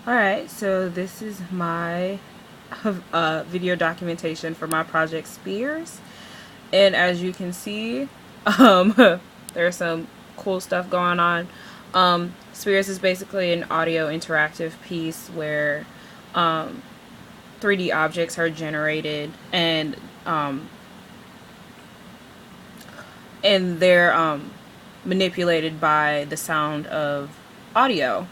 Alright, so this is my video documentation for my project Spears. And as you can see, there's some cool stuff going on. Spears is basically an audio interactive piece where 3D objects are generated and they're manipulated by the sound of audio.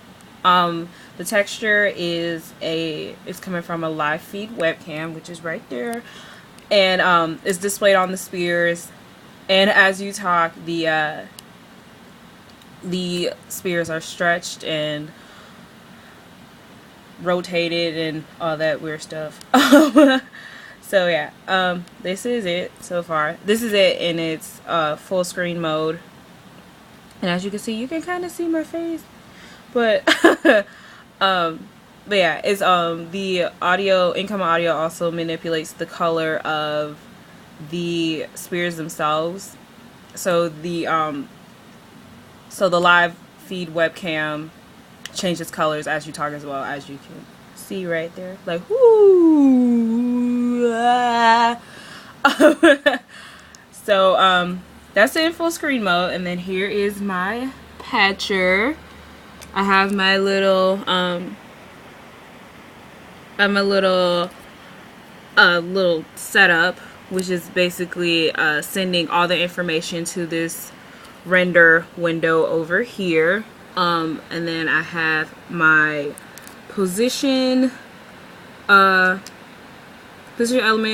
The texture is coming from a live feed webcam, which is right there, and it's displayed on the Spears. And as you talk, the Spears are stretched and rotated and all that weird stuff. So yeah, this is it so far. This is it in its full screen mode, and as you can see, you can kind of see my face, but but yeah, it's the incoming audio also manipulates the color of the Spears themselves. So the live feed webcam changes colors as you talk as well, as you can see right there. Like whoo. So that's it in full screen mode, and then here is my patcher. I have my little little setup, which is basically sending all the information to this render window over here. And then I have my position element,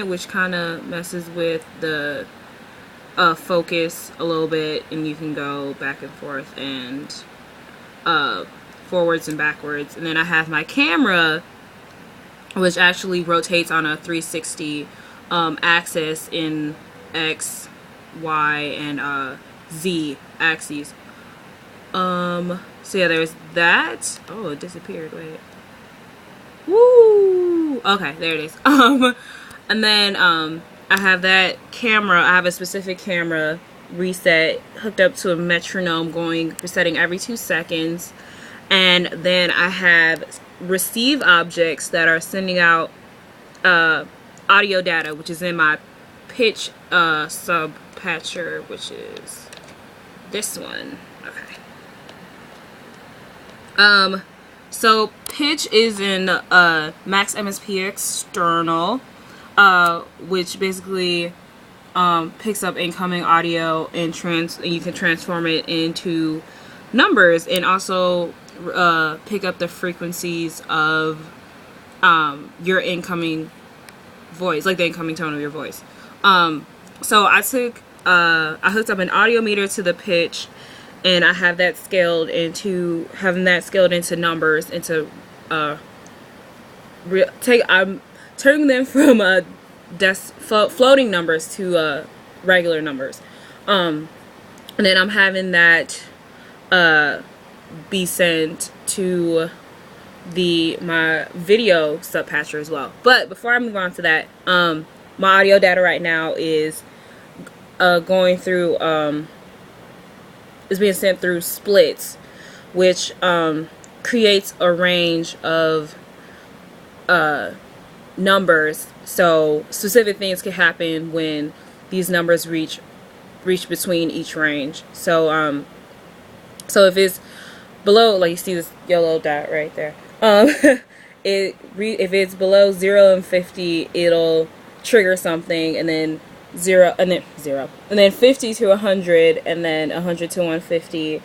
which kind of messes with the focus a little bit, and you can go back and forth and forwards and backwards. And then I have my camera, which actually rotates on a 360 axis in X, Y, and Z axes. So yeah, there's that. Oh, it disappeared. Wait. Woo! Okay, there it is. And then I have that camera. I have a specific camera reset hooked up to a metronome resetting every 2 seconds. And then I have receive objects that are sending out audio data, which is in my pitch sub patcher, which is this one. Okay. So pitch is in Max MSP external, which basically picks up incoming audio and you can transform it into numbers, and also pick up the frequencies of your incoming voice, like the incoming tone of your voice. So I hooked up an audio meter to the pitch, and I have that scaled into numbers, I'm turning them from floating numbers to regular numbers, and then I'm having that be sent to my video subpatcher as well. But before I move on to that, my audio data right now is going through is being sent through splits, which creates a range of numbers. So specific things can happen when these numbers reach between each range. So so if it's below, like you see this yellow dot right there, if it's below 0 and 50, it'll trigger something, and then 0 and then 50 to 100, and then 100 to 150,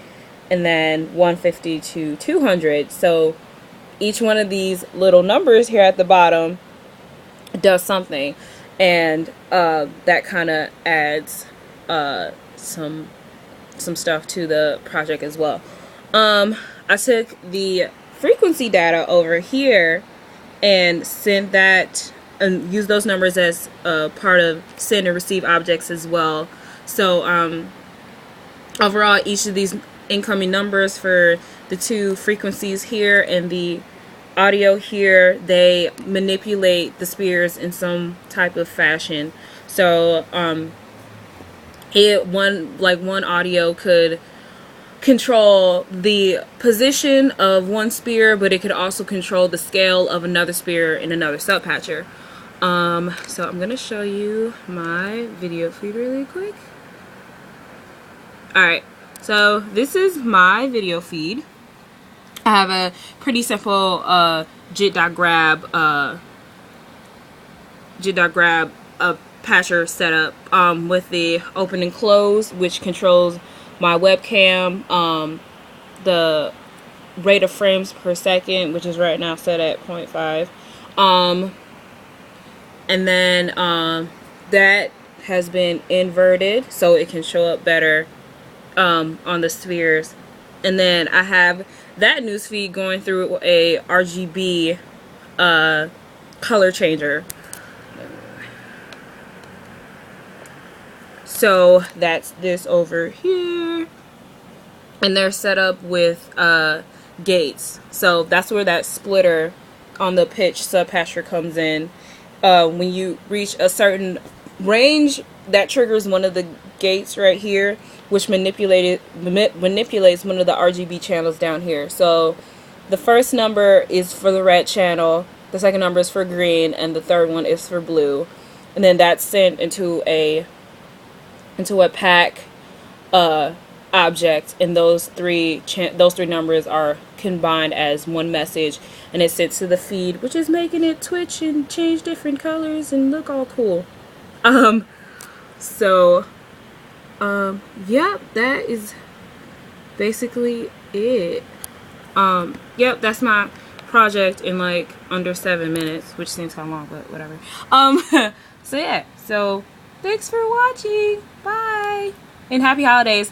and then 150 to 200. So each one of these little numbers here at the bottom does something, and that kind of adds some stuff to the project as well. I took the frequency data over here and sent that and use those numbers as part of send and receive objects as well. So overall, each of these incoming numbers for the two frequencies here and the audio here, they manipulate the Spears in some type of fashion. So one audio could control the position of one spear, but it could also control the scale of another spear in another subpatcher. So I'm gonna show you my video feed really quick. Alright, so this is my video feed. I have a pretty simple jit.grab patcher setup with the open and close, which controls my webcam, the rate of frames per second, which is right now set at 0.5, and then that has been inverted so it can show up better on the spheres. And then I have that newsfeed going through a RGB color changer. So that's this over here, and they're set up with gates. So that's where that splitter on the pitch subpatcher comes in. When you reach a certain range, that triggers one of the gates right here, which manipulates one of the RGB channels down here. So the first number is for the red channel, the second number is for green, and the third one is for blue. And then that's sent into a pack object, and those three numbers are combined as one message, and it's sent to the feed, which is making it twitch and change different colors and look all cool. Yep, that is basically it. Yep, that's my project in like under 7 minutes, which seems kind of long, but whatever. So yeah, so thanks for watching. Bye, and happy holidays.